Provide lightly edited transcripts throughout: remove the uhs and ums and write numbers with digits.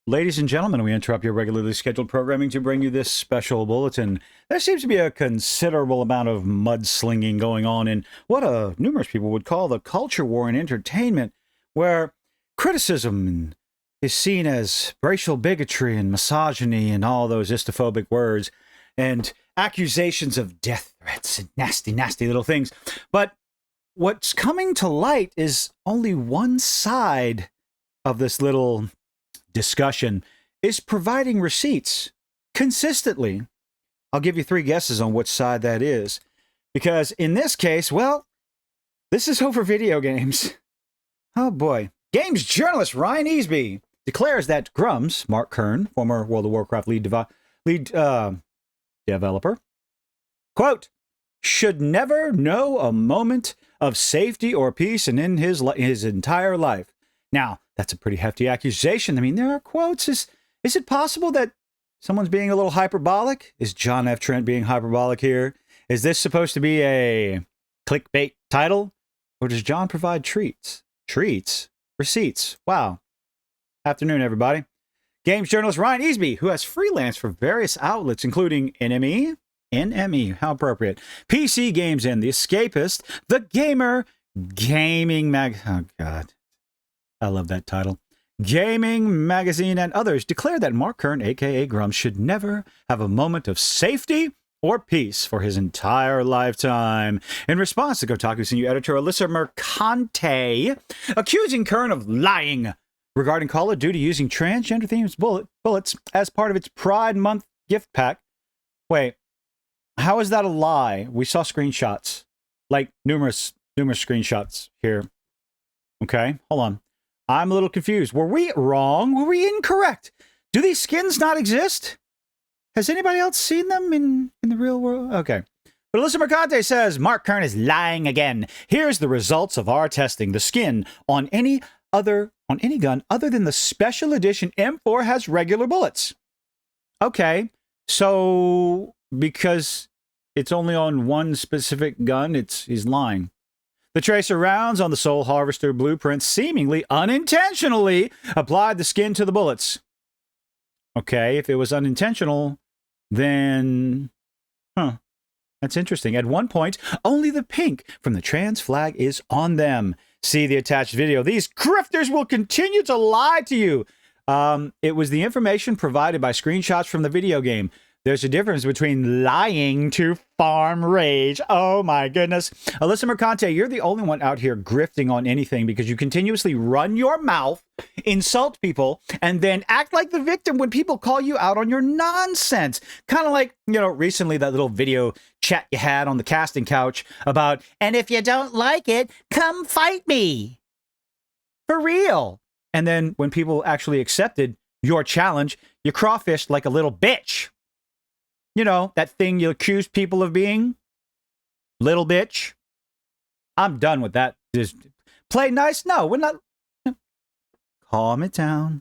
Ladies and gentlemen, we interrupt your regularly scheduled programming to bring you this special bulletin. There seems to be a considerable amount of mudslinging going on in what numerous people would call the culture war in entertainment, where criticism is seen as racial bigotry and misogyny and all those istophobic words, and accusations of death threats and nasty, nasty little things. But what's coming to light is only one side of this little discussion is providing receipts consistently. I'll give you 3 guesses on which side that is. Because in this case, well, this is over video games. Oh boy. Games journalist Ryan Easby declares that Grummz, Mark Kern, former World of Warcraft lead developer, quote, should never know a moment of safety or peace in his entire life. Now, that's a pretty hefty accusation. I mean, there are quotes. Is it possible that someone's being a little hyperbolic? Is John F. Trent being hyperbolic here? Is this supposed to be a clickbait title? Or does John provide treats? Treats? Receipts? Wow. Afternoon, everybody. Games journalist Ryan Easby, who has freelanced for various outlets, including NME, how appropriate, PC Games and The Escapist, The Gamer, Gaming Mag... Oh, God. I love that title. Gaming Magazine and others declare that Mark Kern, a.k.a. Grummz, should never have a moment of safety or peace for his entire lifetime. In response to Kotaku senior editor Alyssa Mercante, accusing Kern of lying regarding Call of Duty using transgender-themed bullets as part of its Pride Month gift pack. Wait, how is that a lie? We saw screenshots, like numerous screenshots here. Okay, hold on. I'm a little confused. Were we wrong? Were we incorrect? Do these skins not exist? Has anybody else seen them in the real world? Okay. But Alyssa Mercante says, Mark Kern is lying again. Here's the results of our testing. The skin on any gun other than the special edition M4 has regular bullets. Okay. So, because it's only on one specific gun, he's lying. The tracer rounds on the Soul Harvester blueprint seemingly unintentionally applied the skin to the bullets. Okay, if it was unintentional, then... That's interesting. At one point, only the pink from the trans flag is on them. See the attached video. These grifters will continue to lie to you. It was the information provided by screenshots from the video game. There's a difference between lying to farm rage. Oh my goodness. Alyssa Mercante, you're the only one out here grifting on anything because you continuously run your mouth, insult people, and then act like the victim when people call you out on your nonsense. Kind of like, recently that little video chat you had on the casting couch about, and if you don't like it, come fight me. For real. And then when people actually accepted your challenge, you crawfished like a little bitch. You know, that thing you accuse people of being? Little bitch. I'm done with that. Just play nice? No, we're not. Calm it down.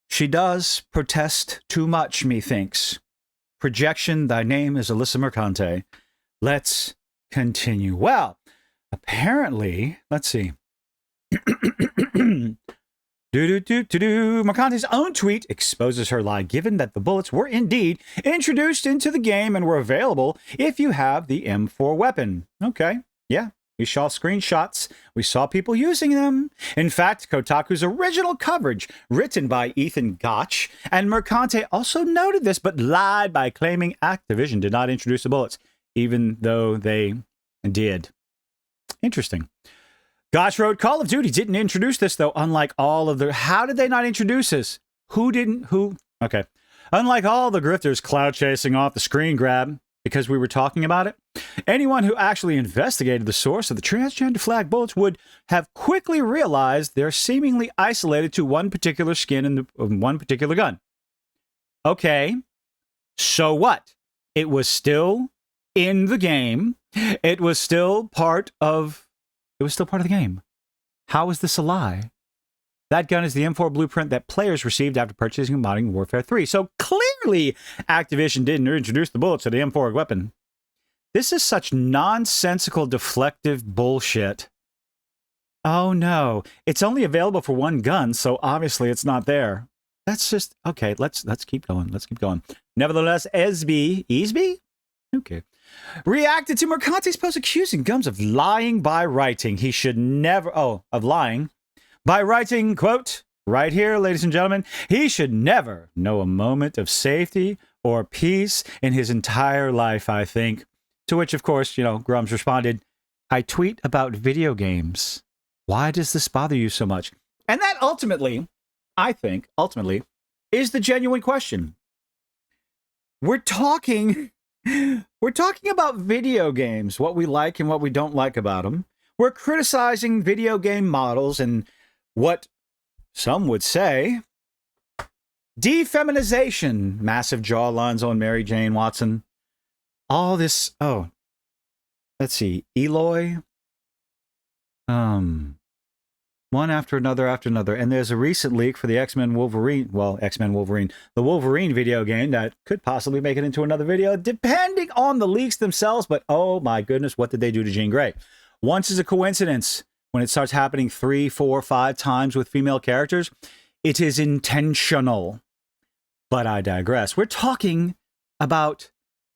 She does protest too much, methinks. Projection, thy name is Alyssa Mercante. Let's continue. Well, apparently, let's see. Mercante's own tweet exposes her lie, given that the bullets were indeed introduced into the game and were available if you have the M4 weapon. Okay, yeah, we saw screenshots. We saw people using them. In fact, Kotaku's original coverage, written by Ethan Gotch, and Mercante also noted this, but lied by claiming Activision did not introduce the bullets, even though they did. Interesting. Gotch wrote, Call of Duty didn't introduce this, though, unlike all of the... How did they not introduce this? Who didn't? Who? Okay. Unlike all the grifters cloud chasing off the screen grab, because we were talking about it, anyone who actually investigated the source of the transgender flag bullets would have quickly realized they're seemingly isolated to one particular skin in one particular gun. Okay. So what? It was still in the game. It was still part of... It was still part of the game. How is this a lie? That gun is the M4 blueprint that players received after purchasing Modern Warfare 3. So clearly, Activision didn't introduce the bullets to the M4 weapon. This is such nonsensical, deflective bullshit. Oh no, it's only available for one gun, so obviously it's not there. That's just okay. Let's keep going. Let's keep going. Nevertheless, Esby, okay, reacted to Mercante's post accusing Grummz of lying by writing. He should never. Oh, of lying by writing. Quote right here, ladies and gentlemen. He should never know a moment of safety or peace in his entire life. I think. To which, of course, Grummz responded, "I tweet about video games. Why does this bother you so much?" And that ultimately, I think, is the genuine question. We're talking about video games, what we like and what we don't like about them. We're criticizing video game models and what some would say defeminization, massive jawlines on Mary Jane Watson. All this, let's see, Eloy. One after another. And there's a recent leak for the X-Men Wolverine, the Wolverine video game that could possibly make it into another video, depending on the leaks themselves. But oh my goodness, what did they do to Jean Grey? Once is a coincidence. When it starts happening 3, 4, 5 times with female characters, it is intentional. But I digress. We're talking about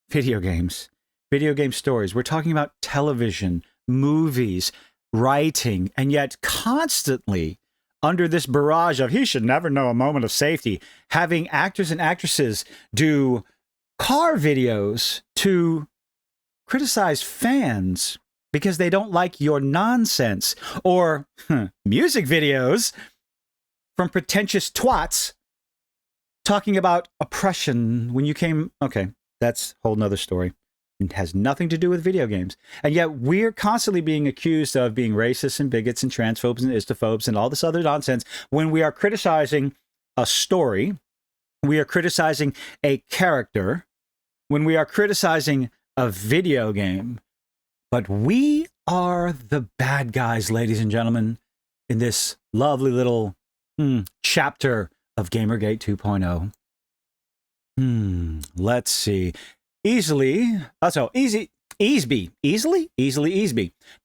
video games, video game stories. We're talking about television, movies, writing, and yet constantly under this barrage of he should never know a moment of safety, having actors and actresses do car videos to criticize fans because they don't like your nonsense, or music videos from pretentious twats talking about oppression when you came. Okay, that's a whole nother story. It has nothing to do with video games. And yet we're constantly being accused of being racists and bigots and transphobes and istophobes and all this other nonsense when we are criticizing a story, we are criticizing a character, when we are criticizing a video game. But we are the bad guys, ladies and gentlemen, in this lovely little chapter of Gamergate 2.0. Let's see. Easily,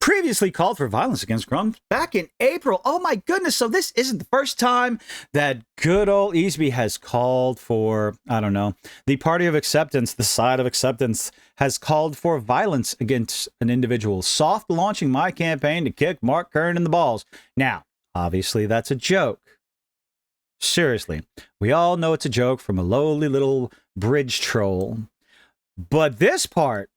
previously called for violence against Grummz back in April. Oh my goodness, so this isn't the first time that good old Easby has called for, I don't know, the party of acceptance, the side of acceptance, has called for violence against an individual, soft launching my campaign to kick Mark Kern in the balls. Now, obviously that's a joke. Seriously, we all know it's a joke from a lowly little bridge troll. But this part,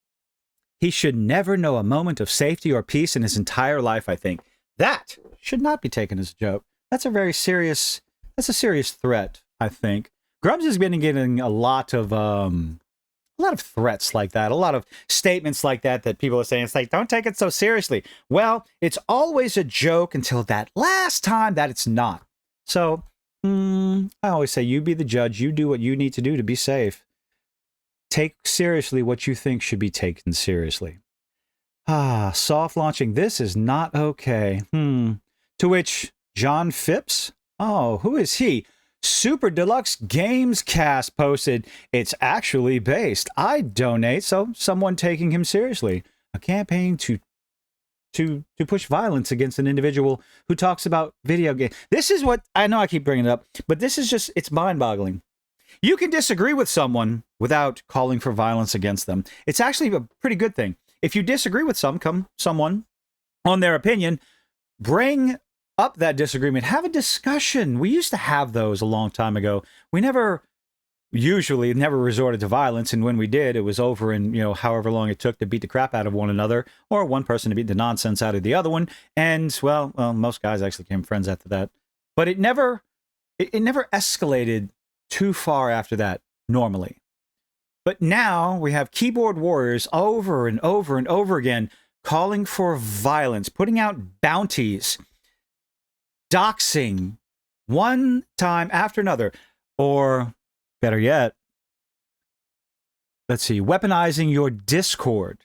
he should never know a moment of safety or peace in his entire life, I think. That should not be taken as a joke. That's a serious threat, I think. Grummz has been getting a lot of threats like that, a lot of statements like that people are saying, it's like, don't take it so seriously. Well, it's always a joke until that last time that it's not. So, I always say, you be the judge, you do what you need to do to be safe. Take seriously what you think should be taken seriously. Soft launching. This is not okay. To which John Phipps, who is he? Super Deluxe Games Cast posted, it's actually based. I donate, so someone taking him seriously. A campaign to push violence against an individual who talks about video games. This is what, I know I keep bringing it up, but this is just, it's mind-boggling. You can disagree with someone without calling for violence against them. It's actually a pretty good thing. If you disagree with someone on their opinion, bring up that disagreement. Have a discussion. We used to have those a long time ago. We never resorted to violence, and when we did, it was over in, however long it took to beat the crap out of one another, or one person to beat the nonsense out of the other one. And, well, most guys actually became friends after that. But it never escalated too far after that, normally. But now we have keyboard warriors over and over and over again calling for violence, putting out bounties, doxing one time after another, or better yet, let's see, weaponizing your Discord,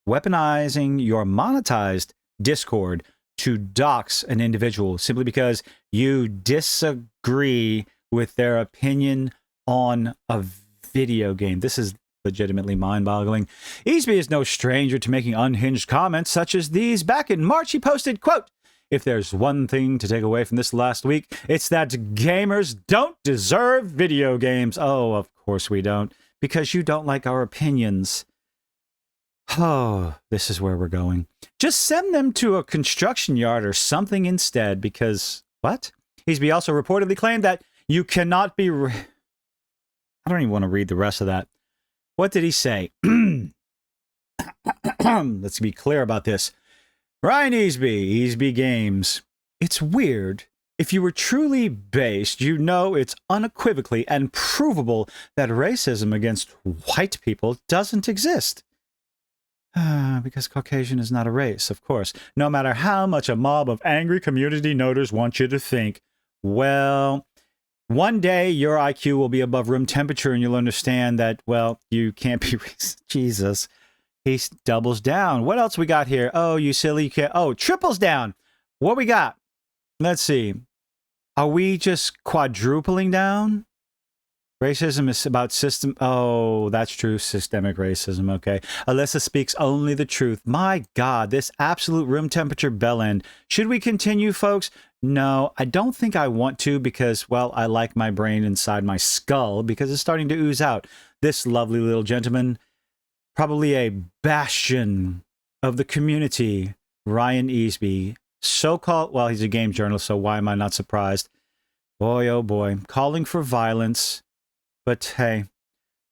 weaponizing your monetized Discord to dox an individual simply because you disagree with their opinion on a video game. This is legitimately mind-boggling. Easby is no stranger to making unhinged comments such as these. Back in March, he posted, quote, if there's one thing to take away from this last week, it's that gamers don't deserve video games. Oh, of course we don't, because you don't like our opinions. Oh, this is where we're going. Just send them to a construction yard or something instead, because, what? Easby also reportedly claimed that you cannot be... I don't even want to read the rest of that. What did he say? Let's be clear about this. Ryan Easby Games. It's weird. If you were truly based, you know it's unequivocally and provable that racism against white people doesn't exist. Because Caucasian is not a race, of course. No matter how much a mob of angry community noters want you to think. Well, one day your IQ will be above room temperature and you'll understand that, well, you can't be racist. Jesus. He doubles down. What else we got here? Oh, you silly. You can't. Oh, triples down. What we got? Let's see. Are we just quadrupling down? Racism is about system. Oh, that's true. Systemic racism. Okay. Alyssa speaks only the truth. My God, this absolute room temperature bellend. Should we continue, folks? No, I don't think I want to because, well, I like my brain inside my skull because it's starting to ooze out. This lovely little gentleman, probably a bastion of the community, Ryan Easby, so-called, well, he's a game journalist, so why am I not surprised? Boy, oh boy, calling for violence. But hey,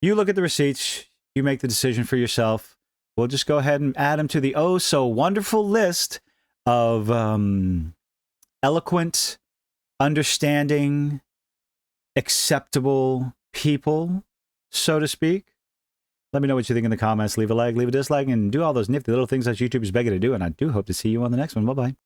you look at the receipts, you make the decision for yourself. We'll just go ahead and add him to the oh so wonderful list of eloquent, understanding, acceptable people, so to speak. Let me know what you think in the comments. Leave a like, leave a dislike, and do all those nifty little things that YouTube is begging to do. And I do hope to see you on the next one. Bye-bye.